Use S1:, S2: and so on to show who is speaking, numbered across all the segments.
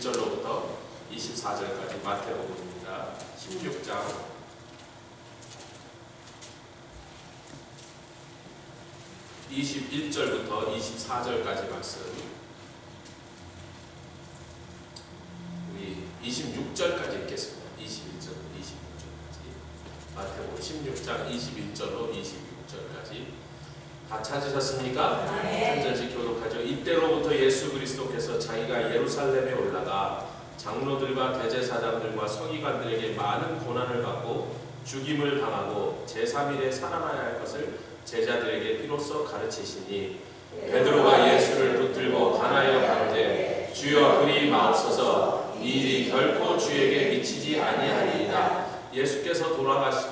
S1: 21절로부터 24절까지 마태복음입니다. 16장 21절부터 24절까지 말씀, 우리 26절까지 읽겠습니다. 21절부터 26절까지 마태복음 16장 21절로 26절까지 다 찾으셨습니까? 한 절씩 교독하죠. 이때로부터 예수 그리스도께서 자기가 예루살렘에 올라가 장로들과 대제사장들과 서기관들에게 많은 고난을 받고 죽임을 당하고 제3일에 살아나야 할 것을 제자들에게 비로소 가르치시니 베드로가 예수를 붙들고 간하여 가로되 주여 그리 마옵소서 이 일이 결코 주에게 미치지 아니하리이다. 예수께서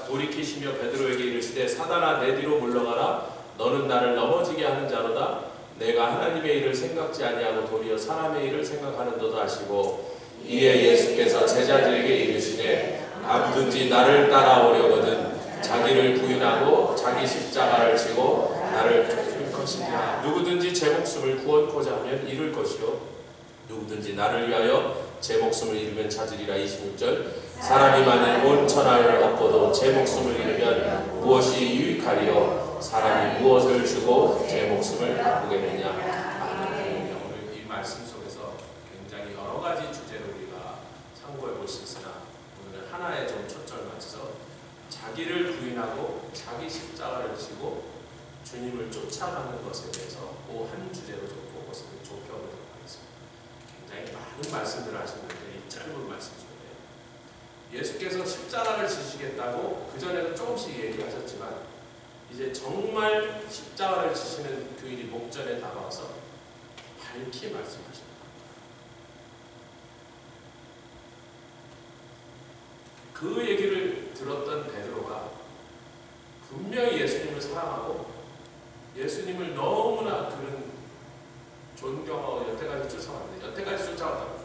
S1: 돌이키시며 베드로에게 이르시되 사단아 내 뒤로 물러가라. 너는 나를 넘어지게 하는 자로다. 내가 하나님의 일을 생각지 아니하고 도리어 사람의 일을 생각하는도다 하시고 이에 예수께서 제자들에게 이르시되 아무든지 나를 따라오려거든 자기를 부인하고 자기 십자가를 지고 나를 쫓을 것이니라. 누구든지 제 목숨을 구원코자 하면 잃을 것이요 누구든지 나를 위하여 제 목숨을 잃으면 찾으리라. 26절 사람이 만일 온 천하를 얻고도 제 목숨을 잃으면 무엇이 유익하리요 사람이 무엇을 주고 제 목숨을 바꾸겠느냐. 오늘 이 말씀 속에서 굉장히 여러 가지 주제를 우리가 참고해 볼 수 있으나 오늘은 하나에 좀 초점을 맞춰서 자기를 부인하고 자기 십자가를 지고 주님을 쫓아가는 것에 대해서 그 한 주제로 좀 보고서 좁혀보도록 하겠습니다. 굉장히 많은 말씀들을 하셨는데 이 짧은 말씀 속에 예수께서 십자가를 지시겠다고 그전에도 조금씩 얘기하셨지만 이제 정말 십자가를 지시는 그 일이 목전에 다가와서 밝히 말씀하십니다. 그 얘기를 들었던 베드로가 분명히 예수님을 사랑하고 예수님을 너무나 그런 존경하고 여태까지 쫓아왔는데 여태까지 쫓아왔다고.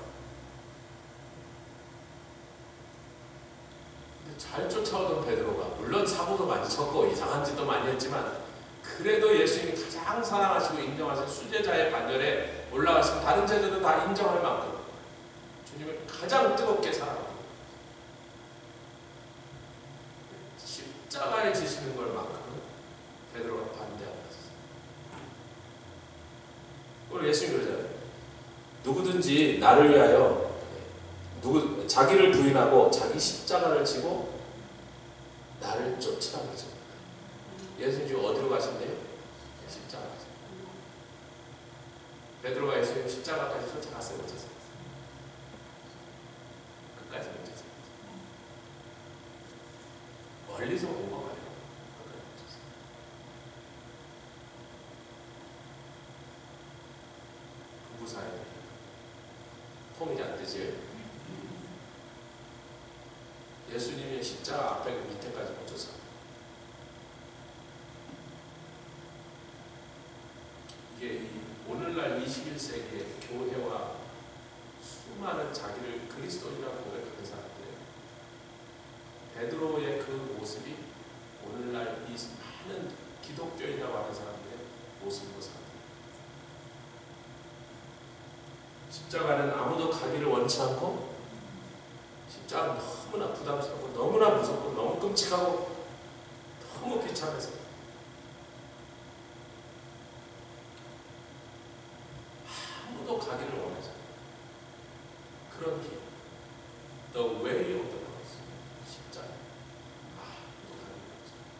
S1: 잘 쫓아오던 베드로가 물론 사고도 많이 쳤고 이상한 짓도 많이 했지만 그래도 예수님이 가장 사랑하시고 인정하신 수제자의 반열에 올라가시면 다른 제자들도 다 인정할 만큼 주님을 가장 뜨겁게 사랑하고 십자가에 지시는 걸만큼은 베드로가 반대하고 있었어요. 오늘 예수님이 그러잖아요. 누구든지 나를 위하여 자기를 부인하고 자기 십자가를 지고 나를 쫓으라고 하죠. 예수님 지금 어디로 가신대요? 십자가. 베드로가 예수님 십자가까지 쫓아갔어요? 못 쫓았어요? 끝까지 못 쫓았어요. 멀리서 본 거 말이에요. 끝까지 못 쫓았어요. 부부 사이 통일이 안 되지. 예수님이 십자가 앞에 그 밑에까지 못 쫓아. 이게 오늘날 21세기의 교회와 수많은 자기를 그리스도인이라고 고백하는 사람들, 베드로의 그 모습이 오늘날 이 많은 기독교인이라고 하는 사람들의 모습으로 살아요. 십자가는 아무도 가기를 원치 않고 십자가는 너무나 부담스럽고 너무나 무섭고 너무 끔찍하고 너무 귀찮아서 아무도 가기를 원하지 않아요. 그런 길, The way of the cross, 십자가. 아무도 가기를 원하지 않아요.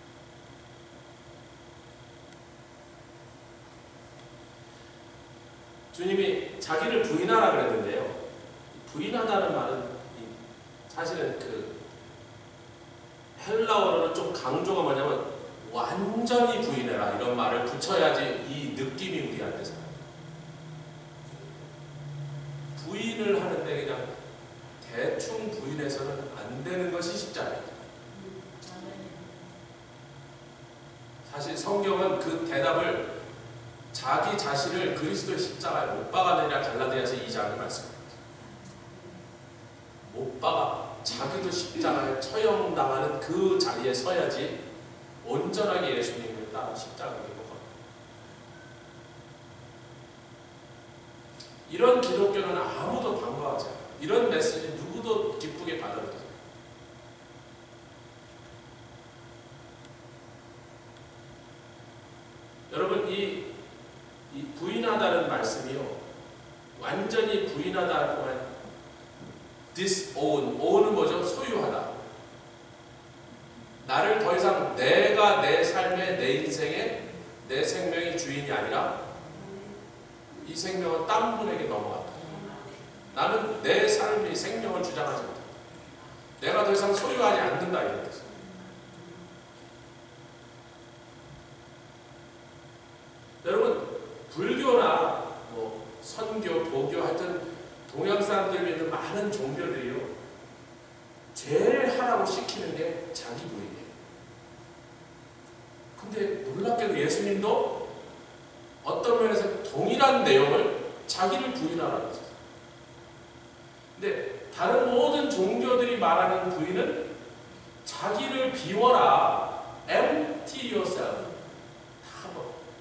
S1: 주님이 자기를 부인하라 그랬는데요. 부인하다는 말은 사실은 그 헬라어로는 좀 강조가 뭐냐면 완전히 부인해라 이런 말을 붙여야지 이 느낌이 우리한테 살아요. 부인을 하는데 그냥 대충 부인해서는 안 되는 것이 십자가입니다. 사실 성경은 그 대답을 자기 자신을 그리스도의 십자가에 못 박아내냐 갈라디아서 2장을 말씀합니다. 못 박아 자기도 십자가에 처형당하는 그 자리에 서야지 온전하게 예수님을 따라 십자가를 못 박아. 이런 기독교는 아무도 반가워하지 않아요. 이런 메시지 누구도 기쁘게 받아들이지 않아요. 여러분 이 부인하다는 말씀이요, 완전히 부인하다 동안 disown, own은 뭐죠? 소유하다. 나를 더 이상 내가 내 삶의, 내 인생의, 내 생명의 주인이 아니라 이 생명은 딴 분에게 넘어갔다. 나는 내 삶의 생명을 주장하지 못한다. 내가 더 이상 소유하지 않는다, 이런 뜻이에요. 여러분 불교나 뭐 선교, 도교 하여튼 동양 사람들 믿는 많은 종교들이요, 제일 하라고 시키는 게 자기 부인이에요. 근데 놀랍게도 예수님도 어떤 면에서 동일한 내용을 자기를 부인하라고 했어요. 근데 다른 모든 종교들이 말하는 부인은 자기를 비워라, empty yourself,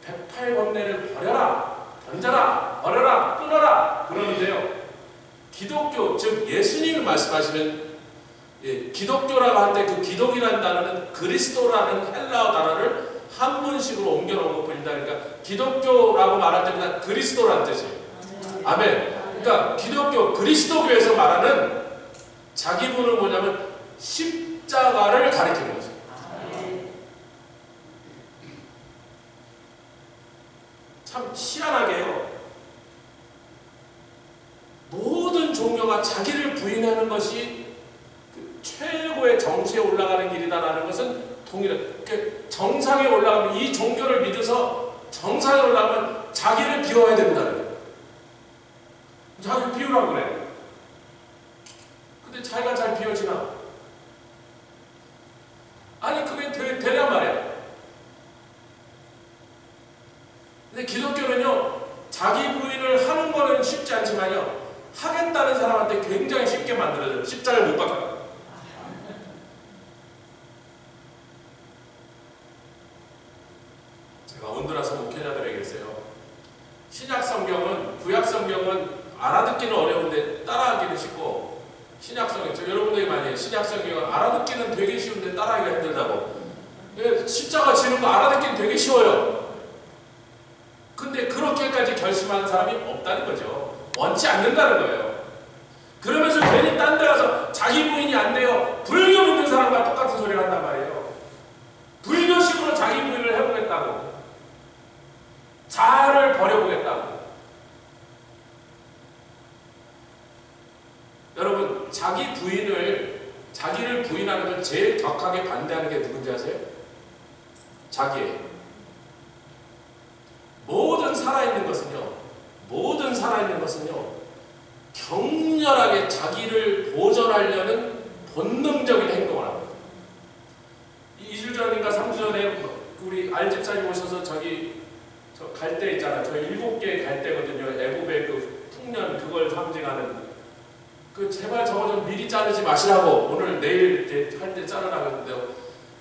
S1: 백팔번뇌를 버려라, 던져라, 버려라, 끊어라 그러는데요, 기독교, 즉 예수님이 말씀하시는 기독교라고 할 때 그 기독이라는 단어는 그리스도라는 헬라어 단어를 한문식으로 옮겨놓은 것뿐이다. 그러니까 기독교라고 말할 때보다 그리스도라는 뜻이에요. 아멘. 그러니까 기독교, 그리스도교에서 말하는 자기분은 뭐냐면 십자가를 가리키는 거죠. 참 희한하게요, 모든 종교가 자기를 부인하는 것이 그 최고의 정치에 올라가는 길이다라는 것은 동일해. 정상에 올라가면, 이 종교를 믿어서 정상에 올라가면 자기를 비워야 된다는 거예요. 자기를 비우라고 그래. 근데 자기가 잘 비워지나? 아니 그게 되냔 말이야. 근데 기독교는요, 자기 부인을 하는 거는 쉽지 않지만요, 하겠다는 사람한테 굉장히 쉽게 만들어져요. 십자가를 못 박아요. 제가 온두라스 목회자들에게 했어요. 신약 성경은, 구약 성경은 알아듣기는 어려운데 따라하기는 쉽고, 신약 성경, 여러분들이 많이 해요. 신약 성경은 알아듣기는 되게 쉬운데 따라하기가 힘들다고. 십자가 지는 거 알아듣기는 되게 쉬워요. 근데 그렇게까지 결심하는 사람이 없다는 거죠. 원치 않는다는 거예요. 그러면서 괜히 딴 데 가서 자기 부인이 안 돼요, 불교 믿는 사람과 똑같은 소리를 한단 말이에요. 불교식으로 자기 부인을 해보겠다고, 자아를 버려보겠다고. 여러분 자기를 부인하는 걸 제일 격하게 반대하는 게 누군지 아세요? 자기예요. 모든 살아있는 것은요, 격렬하게 자기를 보존하려는 본능적인 행동을 합니다. 2주 전인가 3주 전에 우리 알집사님 오셔서 저 갈대 있잖아요. 저 7개 갈대거든요. 애굽의 그 풍년, 그걸 상징하는, 그 제발 저거 좀 미리 자르지 마시라고, 오늘 내일 이제 할 때 자르라고 했는데요,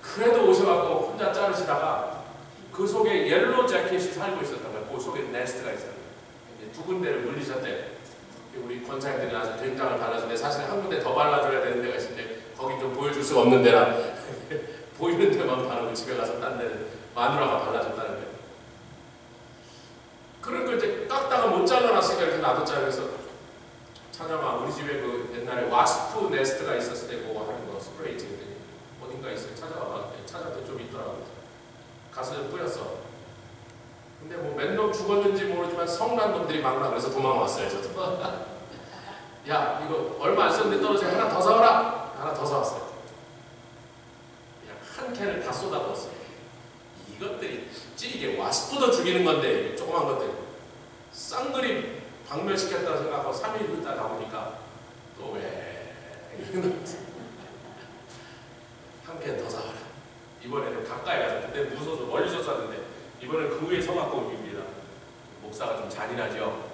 S1: 그래도 오셔갖고 혼자 자르시다가 그 속에 옐로 재킷이 살고 있었던 거예요. 그 속에 네스트가 있었던 거예요. 이제 두 군데를 물리셨대. 우리 권사님들이 나서 된장을 발라주는데, 사실 한 군데 더 발라줘야 되는 데가 있는데 거기 좀 보여줄 수가 없는 데라 보이는 데만 바르고 집에 가서 딴 데는 마누라가 발라줬다는 거예요. 그런 걸 이제 깎다가 못 잘라놨으니까 이렇게 놔뒀잖아요. 그래서 찾아봐, 우리 집에 그 옛날에 와스프 네스트가 있었을 때 그거 하는 거 스프레이 찍더니 어딘가 있어요. 찾아봐봐. 찾아도 좀 있더라고요. 가서 좀 뿌렸어. 근데 뭐 몇 놈 죽었는지 모르지만 성난 놈들이 많구나. 그래서 도망왔어요. 저도. 야, 이거 얼마 안 썼는데 떨어져. 하나 더 사와라. 하나 더 사왔어요. 그냥 한 캔을 다 쏟아부었어요. 이것들이 이게 와스프도 죽이는 건데, 조그만 것들 쌍그리 박멸시켰다고 생각하고 3일 있다 가보니까 또 왜 한 캔 더 사와라. 이번에는 가까이 가서, 그때 무서워서 멀리서 쐈는데 이번엔 그 위에 서갖고 옵니다. 목사가 좀 잔인하죠.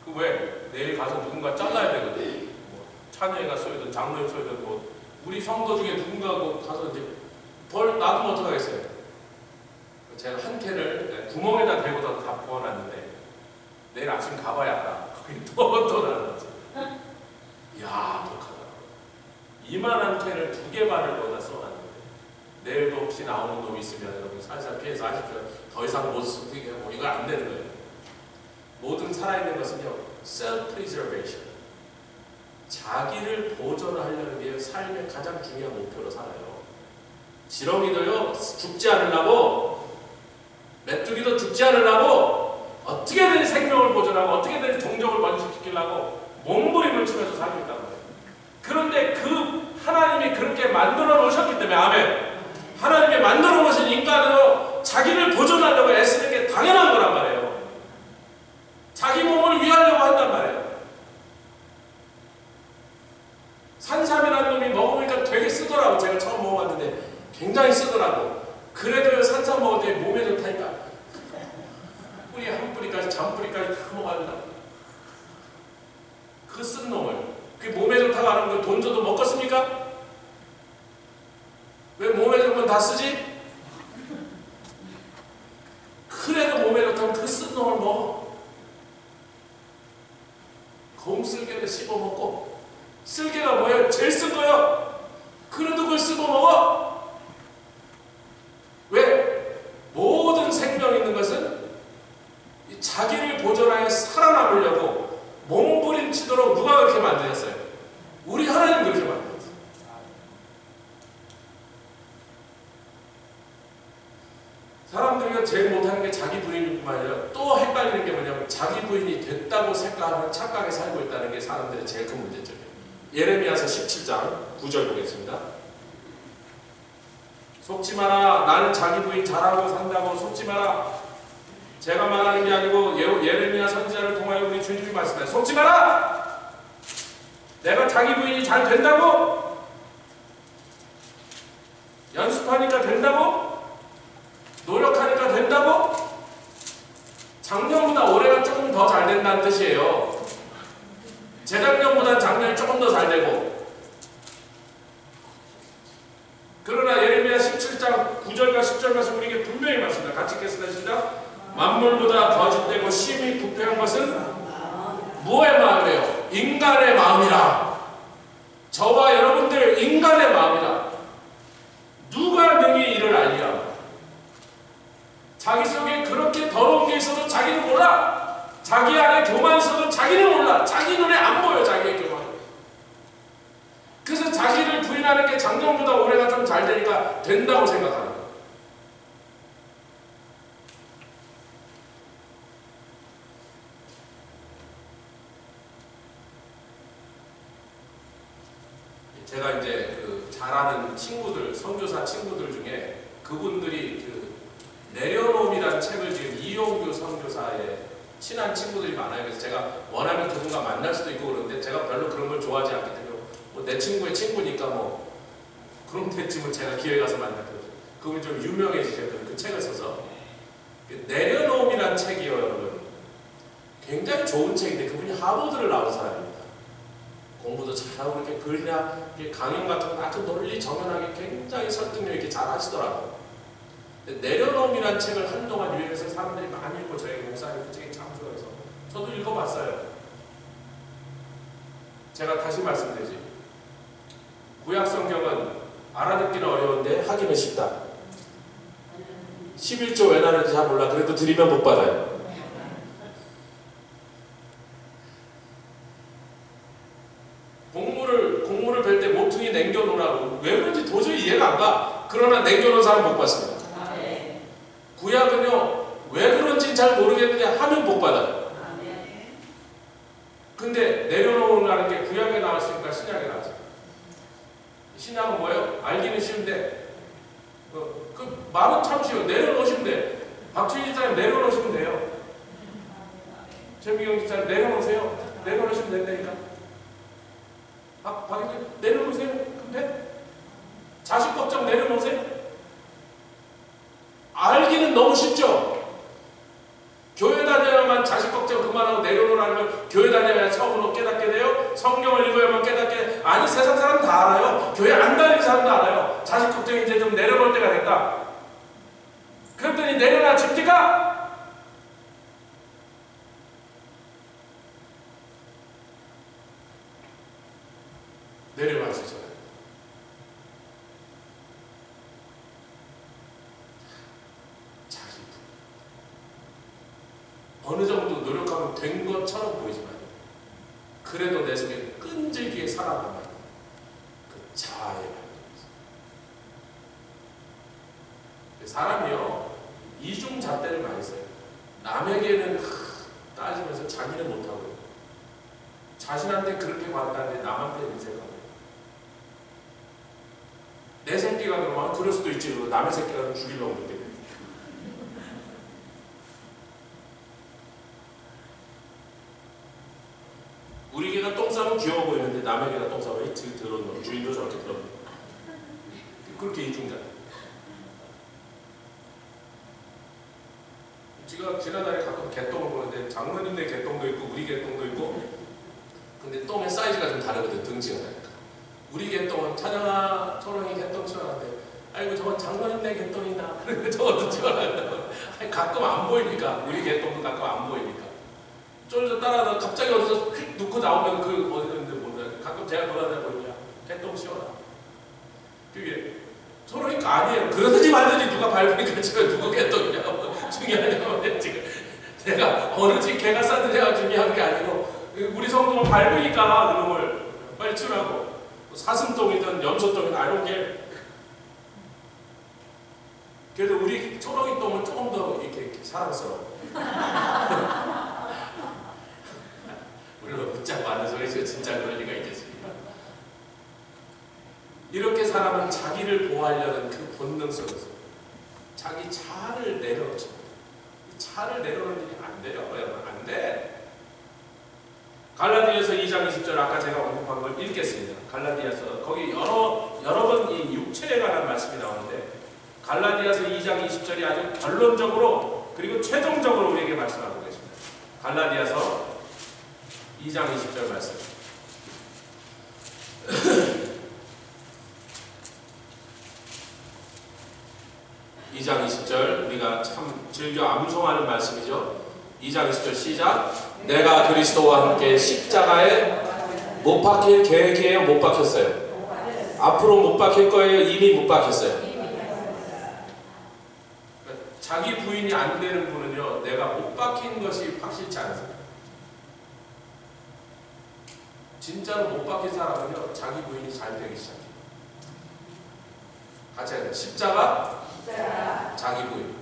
S1: 그 왜 내일 가서 누군가 잘라야 되거든. 뭐 찬영이가 쏘이든 장로님 쏘이든 뭐 우리 성도 중에 누군가 가서 이제 벌 놔두면 어떡하겠어요. 제가 한 캔을 구멍에다 대고서 다 부어놨는데 내일 아침 가봐야 알아. 또 나눠서. 이야, 독하다. 이만한 캔을 2개 반을 거기다 써놨는데 내일도 혹시 나오는 놈이 있으면 여러분 살살 피해서 하십시오. 더 이상 못 쓰게 뭐 이거 안 되는 거예요. 모든 살아있는 것은요, self-preservation. 자기를 보존하려는 게 삶의 가장 중요한 목표로 살아요. 지렁이도요, 죽지 않으려고, 메뚜기도 죽지 않으려고 어떻게든 생명을 보존하고 어떻게든 종족을 번식시키려고 몸부림을 치면서 살고 있단 말이에요. 그런데 그 하나님이 그렇게 만들어 놓으셨기 때문에, 아멘. 하나님이 만들어 놓으신 인간으로 자기를 보존하려고 애쓰는 게 당연한 거란 말이에요. 자기 몸을 위하려고 한단 말이에요. 산삼이라는 놈이 먹으니까 되게 쓰더라고. 제가 처음 먹어봤는데 굉장히 쓰더라고. 그래도 산삼 먹을 때 몸에 좋다니까 뿌리 한 뿌리까지 잔뿌리까지 다 먹어야 그 쓴 놈을, 그게 몸에 좋다고 하는 거 돈 줘도 먹겠습니까? 왜 몸에 좋으면 다 쓰지? 그래도 몸에 좋다면 그 쓴 놈을 먹어. 곰쓸개를 씹어 먹고, 쓸개가 뭐예요? 제일 쓴 거예요. 그래도 그걸 씹어 먹어. 왜? 모든 생명 있는 것은 자기를 보존하여 살아남으려고 몸부림치도록 누가 그렇게 만드셨어요? 우리 하나님 그렇게 만들었어요. 사람들이 제일 못하는 게 자기 부인뿐만 아니라 또 헷갈리는 게 뭐냐면 자기 부인이 됐다고 생각하는 착각에 살고 있다는 게 사람들의 제일 큰 문제점이에요. 예레미야서 17장 9절 보겠습니다. 속지 마라. 나는 자기 부인 잘하고 산다고 속지 마라. 제가 말하는 게 아니고 예레미야 선지자를 통하여 우리 주님이 말씀하세요. 속지 마라. 내가 자기 부인이 잘 된다고? 연습하니까 된다고? 노력하니까 된다고? 작년보다 올해가 조금 더 잘 된다는 뜻이에요. 재작년보다 작년이 조금 더 잘 되고. 그러나 예레미야 17장 9절과 10절 말씀 우리에게 분명히 말씀합니다. 같이 읽겠습니다. 시작. 만물보다 거짓되고 심히 부패한 것은 무엇의 마음이에요? 인간의 마음이라. 저와 여러분들 인간의 마음이라. 누가 능히 이를 알리라. 자기 속에 그렇게 더러운 게 있어도 자기는 몰라. 자기 안에 교만이 있어도 자기는 몰라. 자기 눈에 안 보여. 자기의 교만. 그래서 자기를 부인하는 게 작년보다 올해가 좀 잘 되니까 된다고 생각하는 거예요. 제가 이제 그 잘하는 친구들, 선교사 친구들 중에 그분들이 그 내려놓음이라는 책을 지금 이용규 선교사의 친한 친구들이 많아요. 그래서 제가 원하면 그분과 만날 수도 있고 그런데 제가 별로 그런 걸 좋아하지 않기 때문에 뭐 내 친구의 친구니까 뭐 그럼 됐지만 제가 기회 가서 만났거든요. 그분이 좀 유명해지셨거든요. 그 책을 써서. 내려놓음이라는 책이요, 여러분. 굉장히 좋은 책인데 그분이 하버드를 나온 사람입니다. 공부도 잘하고 이렇게 글이나 강연 같은 거 아주 논리 정연하게 굉장히 설득력 있게 잘 하시더라고요. 내려놓음이라는 책을 한동안 유행해서 사람들이 많이 읽고 저희 목사님 그 책이 참 좋아해서 저도 읽어봤어요. 제가 다시 말씀드리지. 구약 성경은 알아듣기는 어려운데 하기는 쉽다. 11조 왜 나는지 잘 몰라. 그래도 드리면 못 받아요. 곡물을 벨 때 모퉁이 남겨놓으라고. 왜 그런지 도저히 이해가 안 가. 그러나 남겨놓은 사람 못 받습니다. 구약은요, 왜 그런지 잘 모르겠는데 하면 복 받아요. 근데 내려놓으라는 게 구약에 나왔으니까 신약에 나왔어요. 신약은 뭐예요? 알기는 쉬운데 그 말은 참 쉬워요. 내려놓으시면 돼. 박준희 집사님 내려놓으시면 돼요. 최미경 집사님 내려놓으세요. 내려놓으시면 된다니까. 박준희 내려놓으세요. 근데 자식 걱정 내려놓으세요. 알기는 너무 쉽죠. 교회 다녀야만 자식 걱정 그만하고 내려놓으라는 걸 교회 다녀야 처음으로 깨닫게 돼요. 성경을 읽어야만 깨닫게. 아니 세상 사람 다 알아요. 교회 안 다니는 사람도 알아요. 자식 걱정이 이제 좀 내려놓을 때가 됐다. 그랬더니 내려놔 줍니까? 내려가시잖아요. 자기 어느 정도 노력하면 된 것처럼 보이지만 그래도 내 속에 끈질기게 살아남아요. 그 자아의 발동이죠. 사람이요 이중잣대를 많이 써요. 남에게는 따지면서 자기는 못하고요. 자신한테 그렇게 받았는데 남한테 인색하고 내 새끼가 그러면 그럴 수도 있지. 남의 새끼가 죽이려고 그러게. 우리 개가 똥 싸면 귀여워 보이는데 남의 개가 똥 싸면 더러운 놈, 주인도 저렇게 더러운 놈. 그렇게 이중잣대. 제가 지난달에 가끔 개똥을 보는데 장모님네 개똥도 있고 우리 개똥도 있고 근데 똥의 사이즈가 좀 다르거든. 등치가 다르니까. 우리 개똥은 찬영아 초롱이 개똥 치워놨는데 아이고 저건 장모님네 개똥이다. 그리고 저것도 치워놨다고. 가끔 안 보이니까 우리 개똥도 가끔 안 보이니까 쫄쫄 따라가다 갑자기 어디서 휙 놓고 나오면 그 어디는데 몰라. 가끔 제가 돌아다니다 보니까 개똥 치워라. 그게 초롱이가 아니에요. 그러든지 말든지 누가 밟으니까 지금 누구 개똥이냐고. 중요한 건 지금 내가 어느 집 개가 싸느냐가 중요한 게 아니고 우리 성도는 밟으니까 그놈을 빨리 치우라고. 사슴똥이든 염소똥이든 이런 게 그래도 우리 초롱이 똥은 조금 더 이렇게 사랑스러워. 물론 붙잡고 하는 소리죠. 진짜 그럴 리가 있겠습니까? 이렇게 사람은 자기를 보호하려는 그 본능 속에서 자기 자아를 내려놓죠. 차를 내려놓는 일이 안 돼요. 여러분 안 돼. 갈라디아서 2장 20절 아까 제가 언급한 걸 읽겠습니다. 갈라디아서 거기 여러 번 이 육체에 관한 말씀이 나오는데 갈라디아서 2장 20절이 아주 결론적으로 그리고 최종적으로 우리에게 말씀하고 계십니다. 갈라디아서 2장 20절 말씀. 2장 20절 우리가 참 즐겨 암송하는 말씀이죠. 2장 20절 시작. 내가 그리스도와 함께 십자가에 못 박힐 계획이에요? 못 박혔어요? 앞으로 못 박힐 거예요? 이미 못 박혔어요? 자기 부인이 안 되는 분은요 내가 못 박힌 것이 확실치 않습니다. 진짜로 못 박힌 사람은요 자기 부인이 잘 되기 시작해요. 같이 해요. 십자가 자기 부인.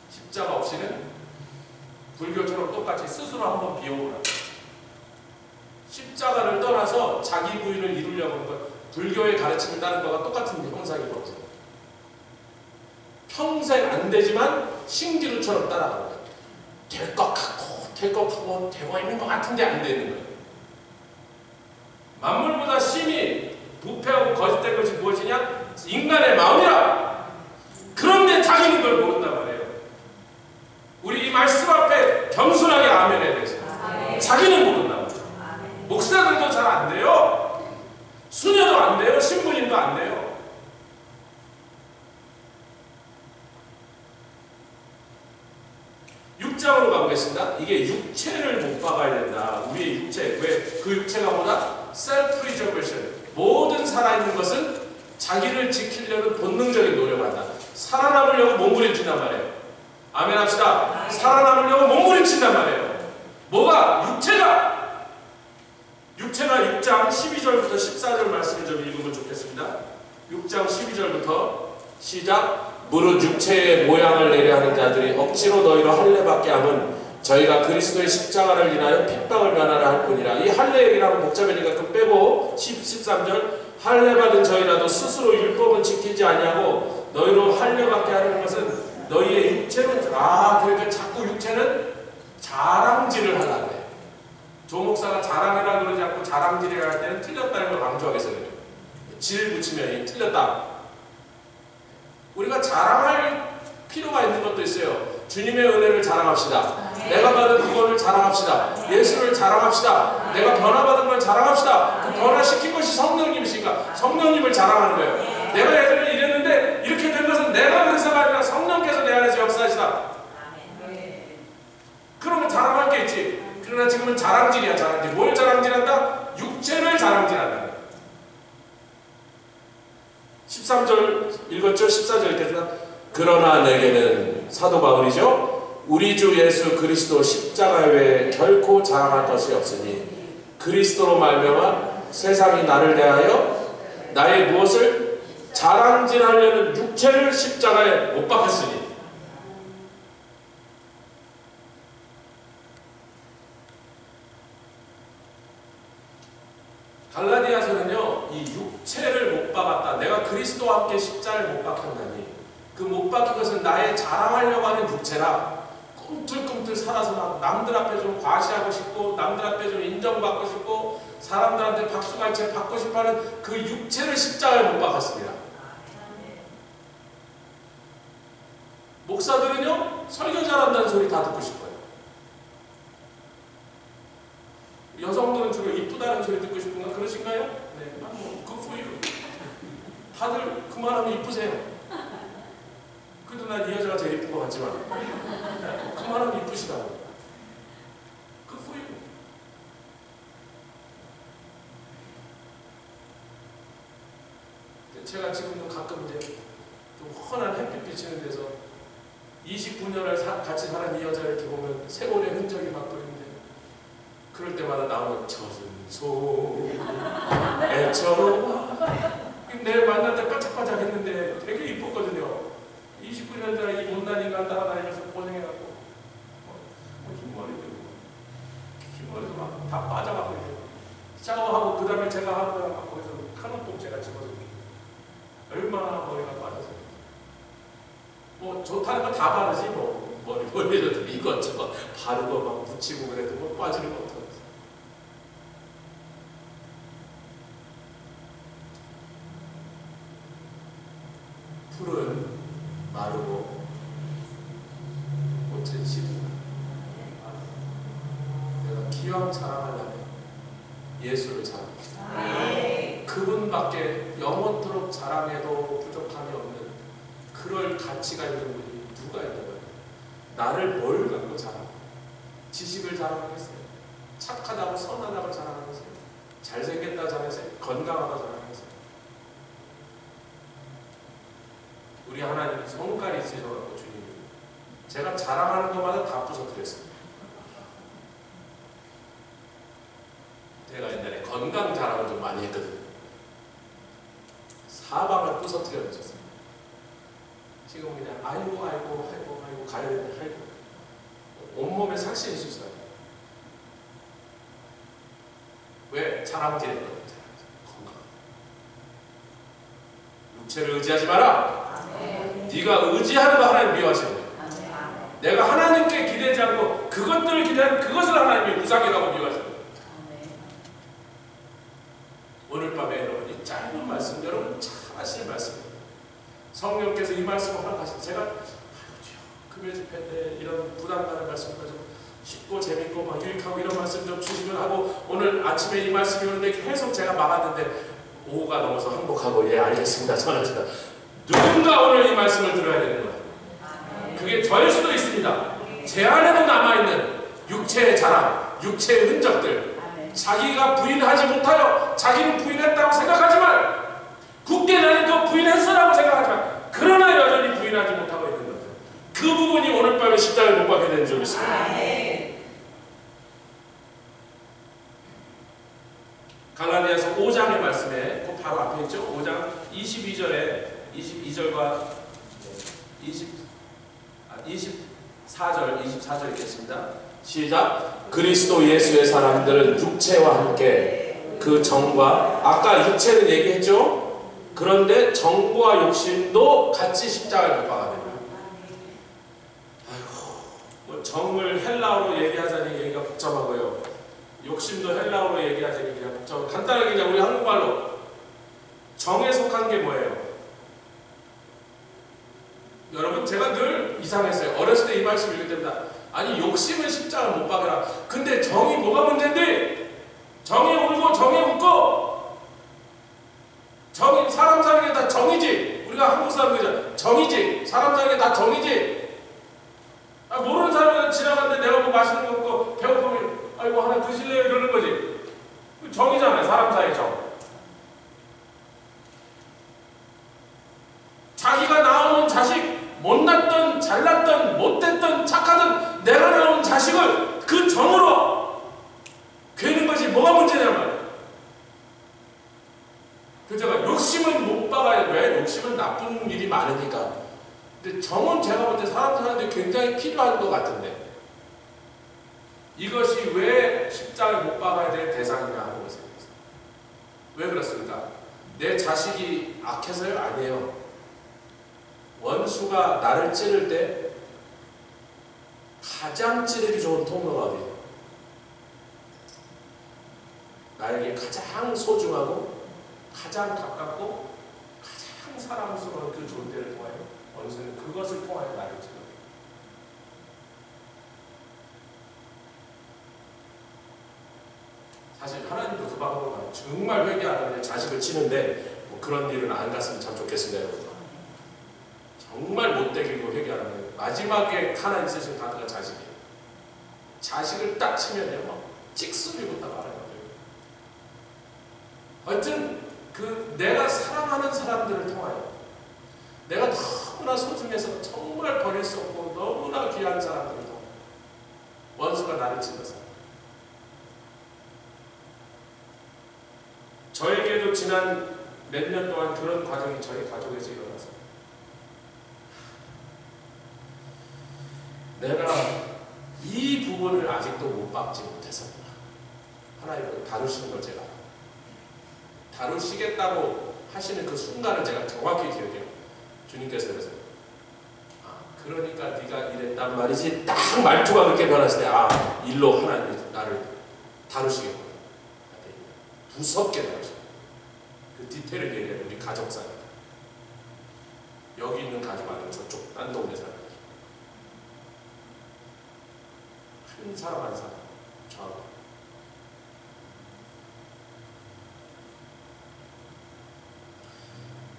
S1: 십자가 없이는 불교처럼 똑같이 스스로 한번 비워보라. 십자가를 떠나서 자기 부인을 이루려고 하는 것, 불교의 가르침을 따른 거가 똑같은 형상이 없어요. 평생 안 되지만 신기루처럼 따라가는 거예요. 될 것 같고 되고 있는 것 같은데 안 되는 거예요. 만물보다 심히 부패하고 거짓된 것이 무엇이냐? 인간의 마음이라. 그런데 자기는 걸 모른단 말이에요. 우리 이 말씀 앞에 겸손하게 아멘해야 되겠습니다. 자기는 모른단 말이에요. 목사들도 잘 안 돼요. 수녀도 안 돼요. 신부님도 안 돼요. 육장으로 가보겠습니다. 이게 육체를 못 박아야 된다. 우리의 육체. 왜? 그 육체가 뭐다? self-preservation. 모든 살아있는 것은 자기를 지키려는 본능적인 노력을 한다. 살아남으려고 몸부림친단 말이에요. 아멘 합시다. 살아남으려고 몸부림친단 말이에요. 뭐가? 육체가 6장 12절부터 14절 말씀을 좀 읽으면 좋겠습니다. 6장 12절부터 시작. 무릇 육체의 모양을 내려 하는 자들이 억지로 너희로 할례받게 함은 저희가 그리스도의 십자가를 인하여 핍박을 면하라 할 뿐이라. 이 할례 얘기를 하면 복잡하니까 그 빼고 13절 할례받은 저희라도 스스로 율법은 지키지 아니하고 너희로 할례받게 하려는 것은 너희의 육체는 그러니까 자꾸 육체는 자랑질을 하려고 해. 조목사가 자랑이라 그러지 않고 자랑질이라 할 때는 틀렸다는 걸 강조하겠어. 질 붙이면 틀렸다. 우리가 자랑할 필요가 있는 것도 있어요. 주님의 은혜를 자랑합시다. 내가 받은 구원을 자랑합시다. 예수를 자랑합시다. 내가 변화받은 걸 자랑합시다. 그 변화시킨 것이 성령님이시니까 성령님을 자랑하는 거예요. 내가 예전에 이랬는데 이렇게 된 것은 내가 그래서가 아니라 성령께서 내 안에서 역사하시다. 그러면 자랑할 게 있지. 그러나 지금은 자랑질이야. 자랑질. 뭘 자랑질한다? 육체를 자랑질한다. 13절 읽었죠? 14절 읽겠습니다. 그러나 내게는 사도 바울이죠. 우리 주 예수 그리스도 십자가 외에 결코 자랑할 것이 없으니 그리스도로 말미암아 세상이 나를 대하여 나의 무엇을 자랑질하려는 육체를 십자가에 못 박았으니. 갈라디아서는요, 이 육체를 못 박았다. 내가 그리스도와 함께 십자가를 못 박혔나니 그 못 박힌 것은 나의 자랑하려고 하는 육체라. 꿈틀꿈틀 살아서 막 남들 앞에 좀 과시하고 싶고 남들 앞에 좀 인정받고 싶고 사람들한테 박수갈채 받고 싶어하는 그 육체를 십자가에 못 박았습니다. 목사들은요, 설교 잘한다는 소리 다 듣고 싶어요. 여성들은 주로 이쁘다는 소리 듣고 싶은가 그러신가요? 네, 뭐 굿포유. 다들 그만하면 이쁘세요. 그래도 난 이 여자가 제일 이쁜 것 같지만 그만하면 이쁘시다고. 굿포유. 제가 지금도 가끔 이제 좀 환한 햇빛 비치는 데서 29년을 같이 살은 이 여자를 이렇게 보면 세월의 흔적이 막 보이는데, 그럴 때마다 나오는 젖은 소 애처로 내일 만날 때 반짝반짝 했는데 되게 이뻤거든요. 29년 전에 이 못난 인간 따라다니면서 고생해갖고 흰머리도 막 다 빠져갖고 샤워하고 그 다음에 제가 하는 거랑 막 거기서 카논 제가 집어서 얼마나 머리가 빠져서 뭐 좋다는 거 다 바르지 뭐 머리에도 이것저것 바르고 막 묻히고 그래도 뭐 빠지는 거 없어. 풀은 마르고 꽃은 시든다. 내가 기왕 자랑하려면 예수를 자랑합니다. 그분밖에 영원토록 자랑해도 부족함이 없는 그럴 가치가 있는 분이 누가 있는 거예요? 나를 뭘 갖고 자랑? 지식을 자랑하겠어요? 착하다고 선하다고 자랑하겠어요? 잘생겼다 자랑하겠어요? 건강하다 자랑하겠어요? 우리 하나님 성깔이 있으셔서 주님, 제가 자랑하는 것마다 다 부서뜨렸습니다. 제가 옛날에 건강 자랑을 좀 많이 했거든요. 사방을 부서뜨려 놓쳤습니다. 지금 그냥 아이고 가려야 온몸에 삭신이 있어요. 왜? 자랑질인 거예요. 건강. 육체를 의지하지 마라. 네가 의지하는 거 하나님 미워하시는 거예요. 내가 하나님께 기대지 않고 그것들을 기대하는 그것을 하나님이 우상이라고 미워하시는 거예요. 오늘 밤에 여러분 이 짧은 말씀 여러분 잘 아시는 말씀입니다. 성령께서 이 말씀을 허락하시고 제가 금요 집회인데 이런 부담가는 말씀을 좀 쉽고 재밌고 막 유익하고 이런 말씀 좀 주시면 하고 오늘 아침에 이 말씀이 오는데 계속 제가 막았는데 오후가 넘어서 항복하고 예 알겠습니다 전합니다. 누군가 오늘 이 말씀을 들어야 되는 거예요. 그게 저일 수도 있습니다. 제 안에도 남아있는 육체의 자랑, 육체의 흔적들, 자기가 부인하지 못하여 자기는 부인했다고 생각하지만 굳게 나는 또 부인했어라고 생각하지만 그러나 여전히 부인하지 못하고 있는 거죠. 그 부분이 오늘 밤에 십자가에 못 박게 되는 줄 믿습니다. 갈라디아서 5장의 말씀에 그 바로 앞에 있죠. 5장 22절과 24절 읽겠습니다. 시작. 그리스도 예수의 사람들은 육체와 함께 그 정과 아까 육체는 얘기했죠. 그런데 정과 욕심도 같이 십자가에 못 박아야 됩니다. 뭐 정을 헬라어로 얘기하자니 얘기가 복잡하고요. 욕심도 헬라어로 얘기하자니 얘기가 복잡하고 간단하게 그냥 우리 한국말로 정에 속한 게 뭐예요? 여러분 제가 늘 이상했어요. 어렸을 때 이 말씀 읽을 때마다 아니 욕심은 십자가를 못 박아라. 근데 정이 뭐가 문제인데? 정이 울고 정이 웃고 정이 사람 사는 게 다 정이지. 우리가 한국 사람들이잖아. 정이지. 사람 사는 게 다 정이지. 모르는 사람이 지나갔는데 내가 뭐 맛있는 거 먹고 배고프면 아이고 하나 드실래요? 이러는 거지. 정이잖아. 굉장히 필요한 것 같은데 이것이 왜 십자가에 못 박아야 될 대상이냐 하는 것에 대해서. 왜 그렇습니까? 내 자식이 악해서요? 아니에요. 원수가 나를 찌를 때 가장 찌르기 좋은 통로가 어디예요? 나에게 가장 소중하고 가장 가깝고 가장 사랑스러운 그 좋은 데를 통하여 원수는 그것을 통하여 나를 찌르고. 사실 하나님도 그 방법을 정말 회개 안 하면 자식을 치는데 뭐 그런 일은 안 갔으면 참 좋겠습니다, 여러분. 정말 못되게 회개 안 하면 마지막에 하나님 쓰신 카드가 자식이에요. 자식을 딱 치면요, 막 찍소리고 딱 말아요. 하여튼 그 내가 사랑하는 사람들을 통하여 내가 너무나 소중해서 정말 버릴 수 없고 너무나 귀한 사람들을 통하여 원수가 나를 찔러서 저에게도 지난 몇 년 동안 그런 과정이 저희 가족에서 일어나서 내가 이 부분을 아직도 못 박지 못해서 하나님을 다루시는 걸 제가 다루시겠다고 하시는 그 순간을 제가 정확히 기억해요. 주님께서 그래서 그러니까 네가 이랬단 말이지 딱 말투가 그렇게 변했을 때 일로 하나님이 나를 다루시겠구나. 무섭게 다루시고 그 디테일을 얘기하면 우리 가족사입니다. 여기 있는 가족 아니면 저쪽 딴 동네 사람 한 사람 한 사람 저하고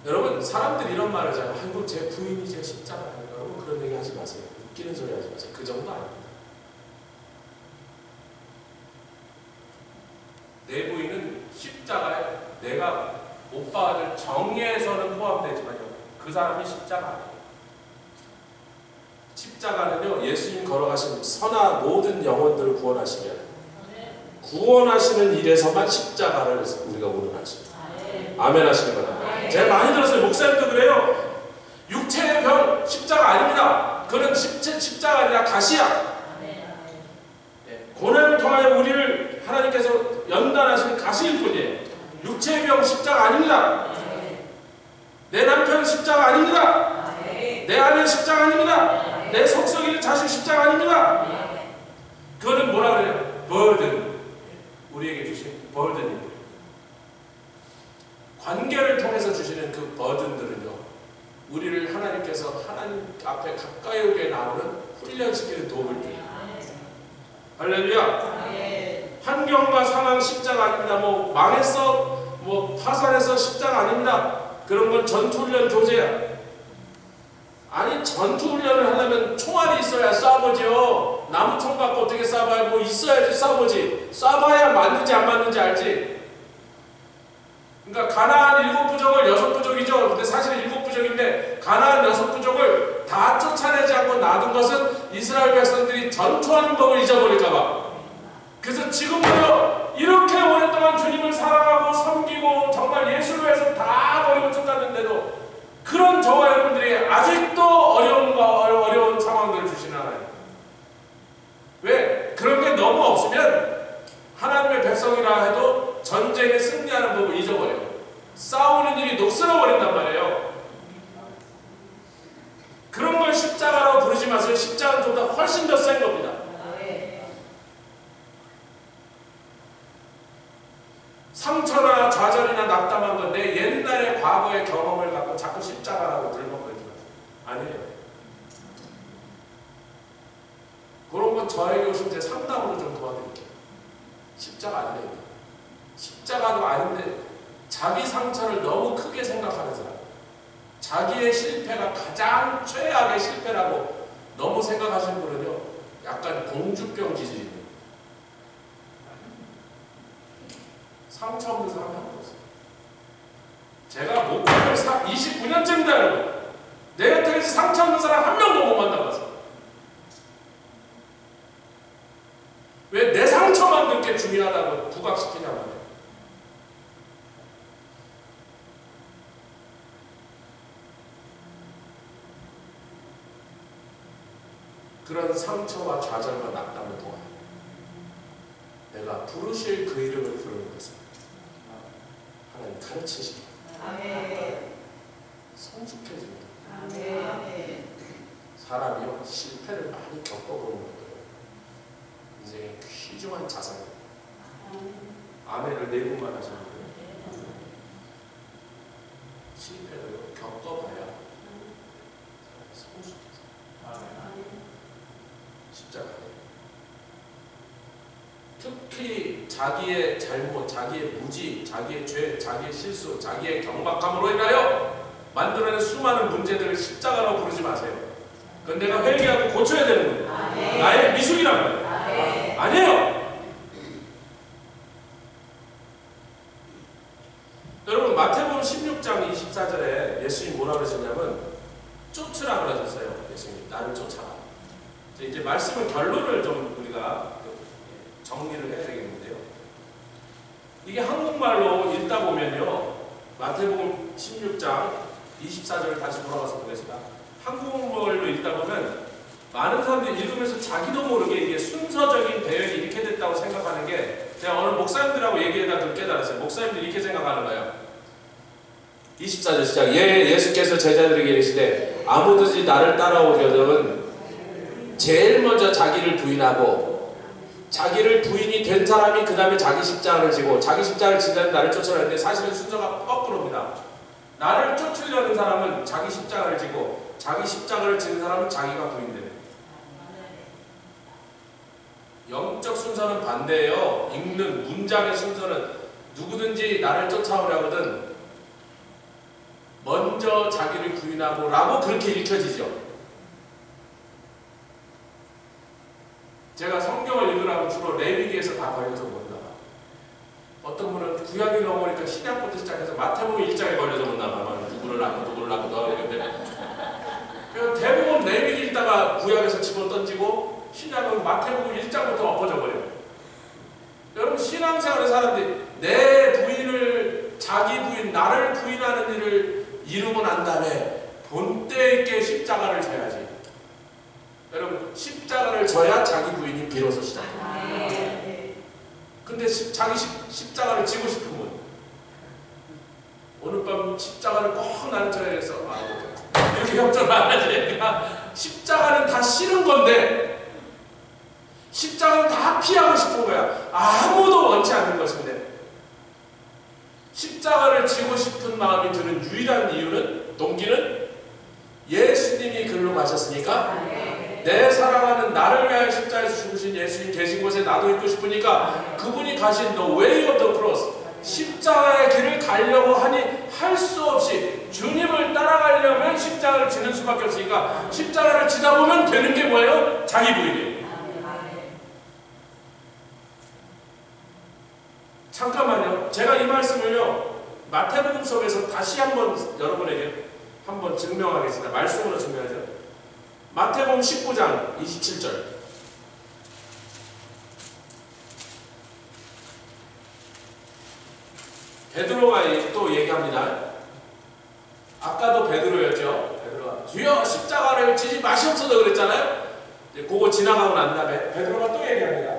S1: 여러분 사람들이 이런 말을 하잖아요. 아이고 제 부인이 제 십자가예요. 여러분 그런 얘기 하지 마세요. 웃기는 소리 하지 마세요. 그 정도 아닙니다. 내 부인은 십자가에 내가 오빠 아들 정예에서는 포함되지만요. 그 사람이 십자가 아니에요. 십자가는요. 예수님 걸어가신 선한 모든 영혼들을 구원하시면 구원하시는 일에서만 십자가를 우리가 오늘 수 있어요. 아멘 하시는 거다. 제가 많이 들었어요. 목사님도 그래요. 육체의 병 십자가 아닙니다. 그는 십자가 아니라 가시야. 고난을 통하여 우리를 하나님께서 연단하시는 가시일 뿐이에요. 육체의 병 십자가 아닙니다. 내 남편 십자가 아닙니다. 내 아내 십자가 아닙니다. 내 속썩이는 자식 십자가 아닙니다. 그거는 뭐라 그래요? 버든. 우리에게 주신 버든입니다. 관계를 통해서 주시는 그 버든들은요, 우리를 하나님께서 하나님 앞에 가까이 오게 나오는 훈련시키는 도움을 줘요. 할렐루야. 환경과 상황 십자가 아닙니다. 뭐 망했어, 뭐 파산해서 십자가 아닙니다. 그런 건 전투훈련 교재야. 아니 전투훈련을 하려면 총알이 있어야 쏴보죠. 나무총 갖고 어떻게 쏴봐요? 뭐 있어야지 쏴보지. 쏴봐야 맞는지 안 맞는지 알지. 그러니까 가나안 7부족을 6부족이죠. 근데 사실 7부족인데 가나안 6부족을 다 쫓아내지 않고 놔둔 것은 이스라엘 백성들이 전투하는 법을 잊어버릴까봐. 그래서 지금도요 이렇게 오랫동안 주님을 사랑하고 섬기고 정말 예수를 위해서 다 버리고 쫓았는데도 그런 저와 여러분들이 아직도 어려운 상황들을 주시는 하나님. 왜? 그런 게 너무 없으면 하나님의 백성이라 해도 전쟁에 승리하는 법을 잊어버려요. 싸우는 일이 녹슬어버린단 말이에요. 그런 걸 십자가라고 부르지 마세요. 십자가는 좀 더 훨씬 더 센 겁니다. 상처나 좌절이나 낙담한 건 내 옛날의 과거의 경험을 갖고 자꾸 십자가라고 들먹거리지 마세요. 아니에요. 그런 건 저에게 오실 때 상담으로 좀 도와드릴게요. 십자가 아니에요. 십자가도 아닌데 자기 상처를 너무 크게 생각하는 사람, 자기의 실패가 가장 최악의 실패라고 너무 생각하시는 분은요 약간 공주병 기질입니다. 상처 없는 사람이 아무도 없어요. 제가 목회를 29년째입니다 여러분. 내 곁에서 상처 없는 사람 한 명도 못 만나봤어요. 왜 내 상처만 그렇게 중요하다고 부각시키냐 말이에요. 그런 상처와 좌절과 낙담을 통하여 내가 부르실 그 이름을 부르는 것은 하나님 가르치십니다. 성숙해집니다. 사람이요 실패를 많이 겪어보는 것들은 인생의 귀중한 자산입니다. 아멘을 4분만 하시는 거예요. 실패를 겪어봐야 성숙해져요. 십자가에 특히 자기의 잘못, 자기의 무지, 자기의 죄, 자기의 실수, 자기의 경박함으로 인하여 만들어낸 수많은 문제들을 십자가로 부르지 마세요. 그건 내가 회개하고 고쳐야 되는 거예요. 나의 미숙이란 말이에요. 아니에요. 여러분 마태복음 16장 24절에 예수님이 뭐라 그러셨냐면 쫓으라 그러셨어요. 예수님이 나를 쫓아라. 이제 말씀을 결론을 좀 우리가 정리를 해야 되겠는데요. 이게 한국말로 읽다 보면요. 마태복음 16장 24절을 다시 돌아가서 보겠습니다. 한국말로 읽다 보면 많은 사람들이 읽으면서 자기도 모르게 이게 순서적인 배열이 이렇게 됐다고 생각하는 게 제가 오늘 목사님들하고 얘기하다 깨달았어요. 목사님들이 이렇게 생각하는 거예요. 24절 시작. 예수께서 제자들에게 이르시되 아무든지 나를 따라오려면 제일 먼저 자기를 부인하고 자기를 부인이 된 사람이 그 다음에 자기 십자가를 지고 자기 십자가를 지는 나를 쫓으라 했는데 사실은 순서가 거꾸로입니다. 나를 쫓으려는 사람은 자기 십자가를 지고 자기 십자가를 지는 사람은 자기가 부인됩니다. 영적 순서는 반대예요. 읽는 문장의 순서는 누구든지 나를 쫓아오려거든 먼저 자기를 부인하고 라고 그렇게 읽혀지죠. 제가 성경을 읽으라고 주로 레위기에서 다 걸려서 못 나가. 어떤 분은 구약이 넘어오니까 신약부터 시작해서 마태복음 1장에 걸려서 못 나가. 누구를 낳고 너 이런데. 대부분 레위기 읽다가 구약에서 집어 던지고 신약은 마태복음 1장부터 엎어져 버려요. 여러분 신앙생활의 사람들이 내 부인을 자기 부인, 나를 부인하는 일을 이루고 난 다음에 본때 있게 십자가를 져야지. 여러분 십자가를 져야 자기 부인이 비로소 시작해요. 근데 자기 십자가를 지고 싶은 분 오늘 밤 십자가를 꼭 나는 져야겠어. 이렇게 협조를 안 하지. 그러니까 십자가는 다 싫은 건데 십자가는 다 피하고 싶은 거야. 아무도 원치 않는 것인데 십자가를 지고 싶은 마음이 드는 유일한 이유는 동기는 예수님이 글로 가셨으니까 내 사랑하는 나를 위하여 십자가에서 죽으신 예수님 계신 곳에 나도 있고 싶으니까 그분이 가신 the way of the cross 십자가의 길을 가려고 하니 할 수 없이 주님을 따라가려면 십자가를 지는 수밖에 없으니까 십자가를 지다 보면 되는 게 뭐예요? 자기 부인이에요. 잠깐만요. 제가 이 말씀을요 마태복음 속에서 다시 한번 여러분에게 한번 증명하겠습니다. 말씀으로 증명하죠. 마태복음 19장 27절. 베드로가 또 얘기합니다. 아까도 베드로였죠. 베드로가 주여 십자가를 지지 마시옵소서 그랬잖아요. 그거 지나가고 난 다음에 베드로가 또 얘기합니다.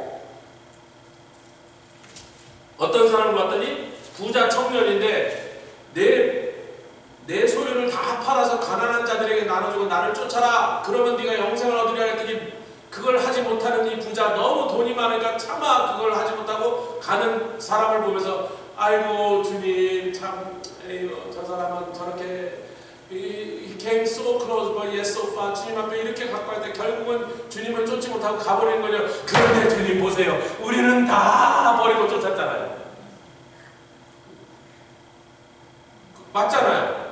S1: 어떤 사람을 봤더니 부자 청년인데 내 소유를 다 팔아서 가난한 자들에게 나눠주고 나를 쫓아라. 그러면 네가 영생을 얻으려 했더니 그걸 하지 못하는 이 부자 너무 돈이 많으니까 차마 그걸 하지 못하고 가는 사람을 보면서 아이고 주님 참 에이고 저 사람은 저렇게 he came so close but yet so far 주님 앞에 이렇게 가까이 때 결국은 주님을 쫓지 못하고 가버리는 거죠. 그런데 주님 보세요. 우리는 다 버리고 쫓았잖아요. 맞잖아요.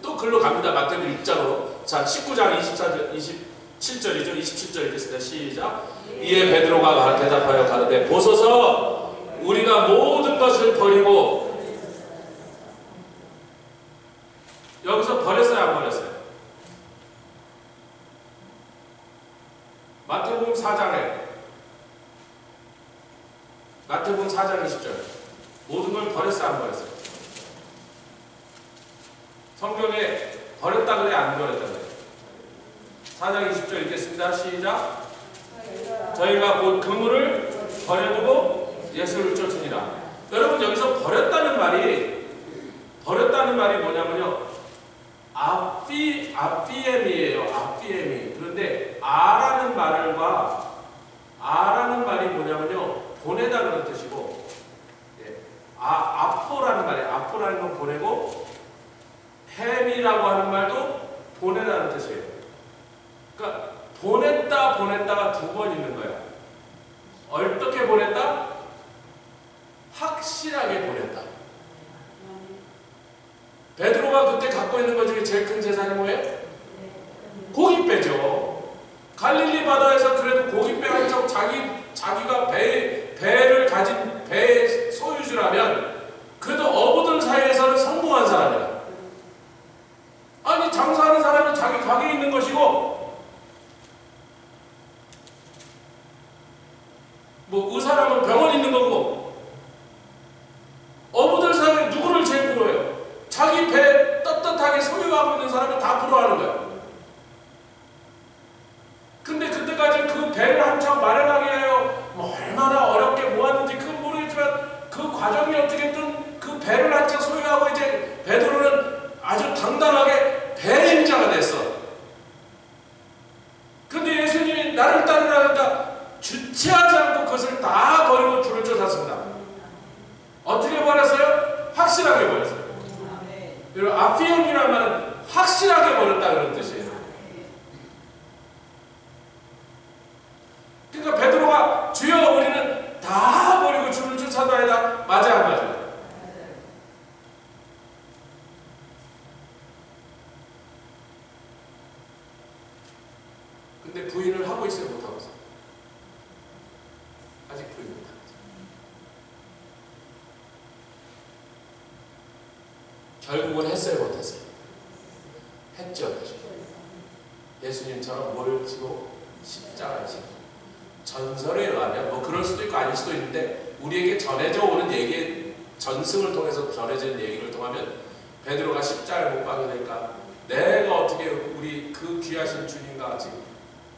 S1: 또 글로 갑니다. 마태복음 6장으로. 자 19장 24절 27절이죠. 27절 읽겠습니다. 시작. 이에 베드로가 대답하여 가르되 보소서 우리가 모든 것을 버리고 여기서 버렸어요 안 버렸어요? 마태복음 4장 20절 모든 걸 버렸어요 안 버렸어요? 성경에 버렸다 그래 안 버렸다 그래? 4장 20절 읽겠습니다. 시작. 저희가 곧 그물을 버려두고 예수를 쫓으니라. 여러분 여기서 버렸다는 말이 뭐냐면요. 아피엠이에요. 아피엠이. 그런데 아라는 말이 뭐냐면요. 보내다 그런 뜻이고, 아포라는 말이에요. 아포라는 건 보내고, 햄이라고 하는 말도 보내다는 뜻이에요. 그러니까 보냈다가 두 번 있는 거야. 어떻게 보냈다? 확실하게 보냈다. 베드로가 그때 갖고 있는 것 중에 제일 큰 재산이 뭐예요? 고깃배죠. 갈릴리 바다에서 그래도 고깃배 한 척 자기가 배를 가진 배의 소유주라면 그래도 어부들 사이에서는 성공한 사람이야. 아니 장사하는 사람은 자기 가게에 있는 것이고 뭐 의사라면 병원에 있는 거고 어부들 사이에 누구를 제일 부러워해요? 자기 배 떳떳하게 소유하고 있는 사람을 다 부러워하는 거야. 근데 그때까지 그 배를 한참 마련하게 해요. 뭐 얼마나 어렵게 모았는지 그건 모르겠지만 그 과정이 어떻게든 그 배를 한참 소유하고 이제 베드로는 아주 당당하게 배임자가 됐어. 근데 예수님이 나를 따르라 하니까 주체하지 않고 그것을 다 버리고 주를 쫓았습니다. 어떻게 버렸어요? 확실하게 버렸어요. 그리고 아피엠이라는 말은 확실하게 버렸다 그런 뜻이에요. 그러니까 베드로가 주여 우리는 다 버리고 주를 쫓아다니다 맞아 안 맞아? 근데 부인을 하고 있어요, 못 하고 있어요? 아직 부인 못 하고 있어요. 결국은 했어요, 못 했어요? 했죠. 예수님처럼 뭘 지고 십자가를 지고 전설에 의하면 뭐 그럴 수도 있고 아닐 수도 있는데 우리에게 전해져 오는 얘기 전승을 통해서 전해지는 얘기를 통하면 베드로가 십자가를 못 박게 되니까 내가 어떻게 우리 그 귀하신 주님과 같이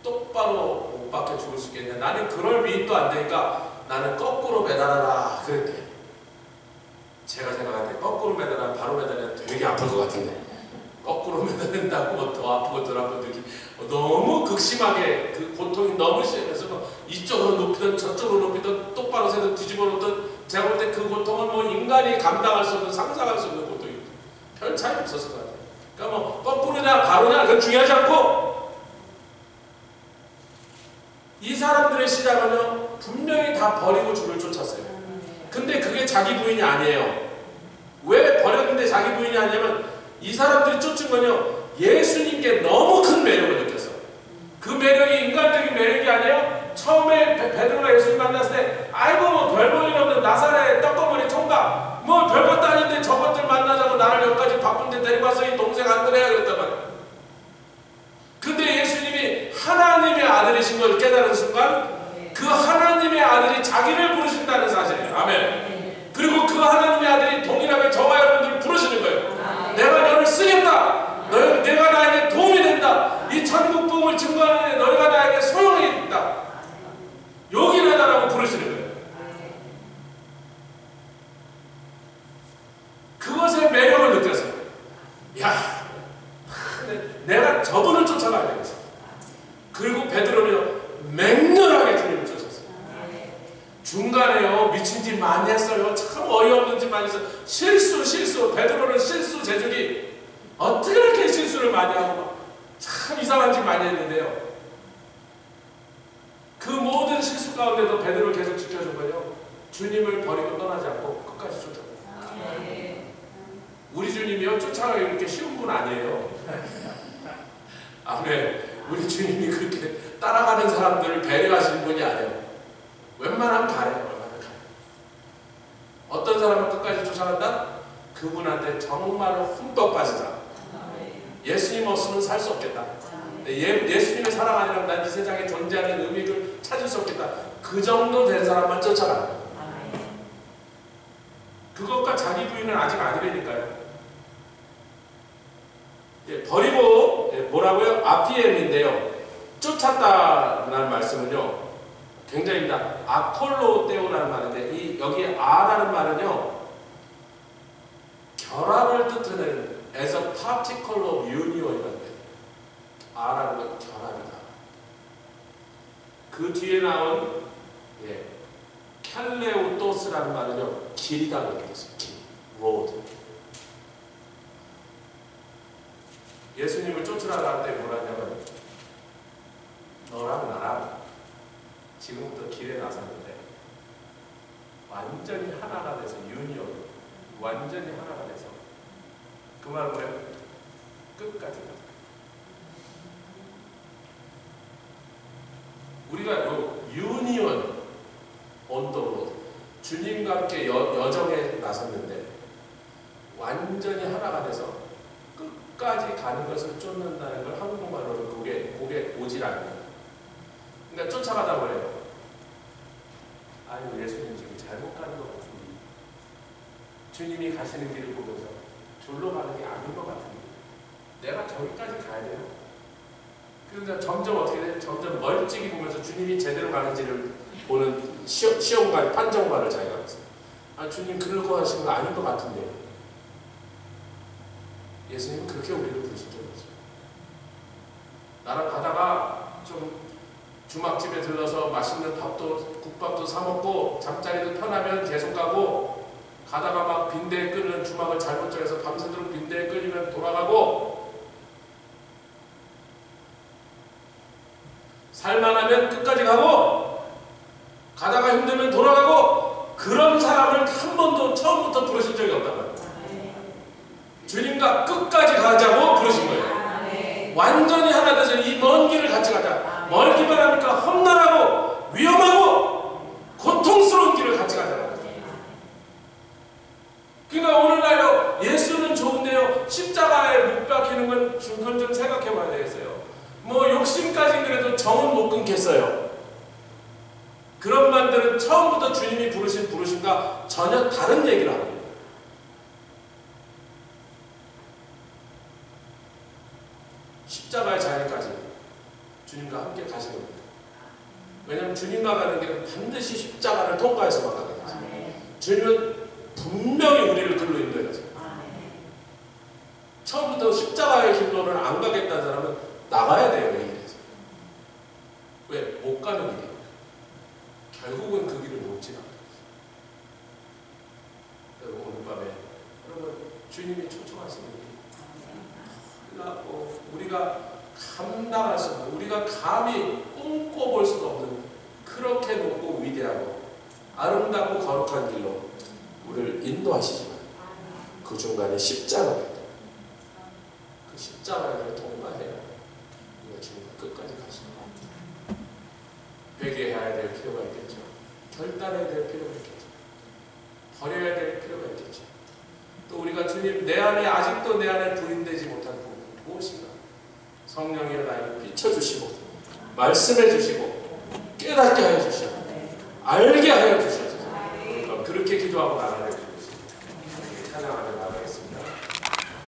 S1: 똑바로 못 박혀 죽을 수 있겠냐. 나는 그럴 미입도 안 되니까 나는 거꾸로 매달아라 그랬대. 제가 생각할 때 거꾸로 매달아 바로 매달면 되게 아플 것 같은데 거꾸로 매달린다고 더 아프고 덜 아픈 느낌. 너무 극심하게 그 고통이 너무 심해서 이쪽으로 높이든 저쪽으로 높이든 똑바로 세든 뒤집어 놓든 제가 볼 때 그 고통은 뭐 인간이 감당할 수 없는 상상할 수 없는 고통이 별 차이 없었을 것 같아요. 그러니까 뭐 거꾸로냐 바로냐 그건 중요하지 않고 이 사람들의 시작은요 분명히 다 버리고 주를 쫓았어요. 근데 그게 자기 부인이 아니에요. 왜 버렸는데 자기 부인이 아니냐면 이 사람들이 쫓은 건요 예수님께 너무 큰 매력을 느꼈어. 그 매력이 인간적인 매력이 아니에요. 처음에 베드로가 예수님 만났을 때 아이고 뭐 별 볼 일 없는 나사렛 떡거머리 총각 뭐 별것도 아닌데 저것들 만나자고 나를 여기까지 바쁜 데 데리고 와서 이 동생 안드레야 그랬단 말이야. 근데 예수님이 하나님의 아들이신 걸 깨달은 순간 그 하나님의 아들이 자기를 부르신다는 사실이에요. 아멘. 그리고 그 하나님의 아들이 동일하게 저와 여러분들을 부르시는 거예요. 내가 너를 쓰겠다. 내가 나에게 도움이 된다. 이 천국 복음을 증거하는 데 너희가 나에게 소용이 있다. 용인하다라고 부르시는 거예요. 그것의 매력을 느꼈어요. 야, 내가 저분을 쫓아가야 되겠어. 그리고 베드로는 맹렬하게 주님을 쫓았어요. 중간에요 미친 짓 많이 했어요. 참 어이없는 짓 많이 했어요. 실수 베드로는 실수 제주기 어떻게 이렇게 실수를 많이 하고 참 이상한 짓 많이 했는데요. 그 모든 실수 가운데도 베드로를 계속 지켜준 거예요. 주님을 버리고 떠나지 않고 끝까지 쫓아가요. 우리 주님이요 쫓아가기 이렇게 쉬운 분 아니에요. 아멘. 우리 주님이 그렇게 따라가는 사람들을 배려하시는 분이 아니에요. 웬만하면 가요. 어떤 사람은 끝까지 쫓아간다? 그분한테 정말로 흠뻑 빠지자. 예수님 없으면 살 수 없겠다. 예수님의 사랑 아니라면 난 이 세상에 존재하는 의미를 찾을 수 없겠다. 그 정도 된 사람만 쫓아가요. 그것과 자기 부인은 아직 아니라니까요. 버리고 뭐라고요? 아피엠인데요. 쫓았다라는 말씀은요. 굉장히입니다. 아콜로테오라는 말인데 이 여기에 아라는 말은요. 결합을 뜻하는 as a particle of union이라는 거예요. 아라는 건 결합이다. 그 뒤에 나온 캘레오토스라는 말은요. 길이다 그런 뜻이에요. 길, road. 예수님을 쫓으라고 할 때 뭐라냐면 너랑 나랑 지금부터 길에 나섰는데 완전히 하나가 돼서 유니온, 완전히 하나가 돼서 그 말은 뭐예요? 끝까지 가자. 우리가 요 유니온 언더로 주님과 함께 여정에 나섰는데 완전히 하나가 돼서 끝까지 가는 것을 쫓는다는 걸 한국말로는 그게 오지라는. 그러니까 쫓아가다 그래요. 아니 예수님 지금 잘못 가는 것 같은데 주님이 가시는 길을 보면서 졸로 가는 게 아닌 것 같은데 내가 저기까지 가야 돼요. 그러니까 점점 어떻게 돼? 점점 멀찍이 보면서 주님이 제대로 가는지를 보는 시험관, 판정관을 자기가 했어요. 아 주님 그러고 하시는 거 아닌 것 같은데 예수님은 그렇게 우리를 부르신 적이 없어요. 나랑 가다가 좀 주막집에 들러서 맛있는 밥도 국밥도 사 먹고 잠자리도 편하면 계속 가고 가다가 막 빈대에 끓는 주막을 잘못 정해서 밤새도록 빈대에 끓이면 돌아가고 살만하면 끝까지 가고 가다가 힘들면 돌아가고 그런 사람을 한 번도 처음부터 부르신 적이 없단 말이에요. 주님과 끝까지 가자고 부르신 거예요. 완전히 하나 돼서 이 먼 길을 같이 가자. 멀기만 하니까 험난하고 위험하고 고통스러운 길을 같이 가자. 그러니까 오늘날요 예수는 좋은데요 십자가에 못 박히는 건 그건 좀 생각해 봐야 되겠어요. 뭐 욕심까지 그래도 정은 못 끊겠어요. 그런 말들은 처음부터 주님이 부르신 부르심과 전혀 다른 얘기를 합니다. 십자가의 자리까지 주님과 함께 가시는 겁니다. 왜냐하면 주님과 가는 길은 반드시 십자가를 통과해서만 가는 거죠. 주님은 분명히 우리를 길로 인도해서 처음부터 십자가의 길로는 안 가겠다는 사람은 나가야 돼요. 이 길에서. 왜? 못 가는 길이에요. 결국은 그 길을 못 지나가요. 여러분 오늘 밤에 여러분 주님이 초청하시는 길 우리가 감당할 수 없는, 우리가 감히 꿈꿔볼 수도 없는 그렇게 높고 위대하고 아름답고 거룩한 길로 우리를 인도하시지만 그 중간에 십자가가 있다. 그 십자가를 통과해야 우리가 주님과 끝까지 가시는 겁니다. 회개해야 될 필요가 있겠죠. 결단해야 될 필요가 있겠죠. 버려야 될 필요가 있겠죠. 또 우리가 주님 내 안에 아직도 내 안에 부인되지 못한 부분 무엇인가? 성령의 나에게 비춰주시고 말씀해 주시고 깨닫게 하여 주시고 알게 하여 주시옵소서. 그렇게 기도하고 나가는 주시옵소서. 찬양하며 나가겠습니다.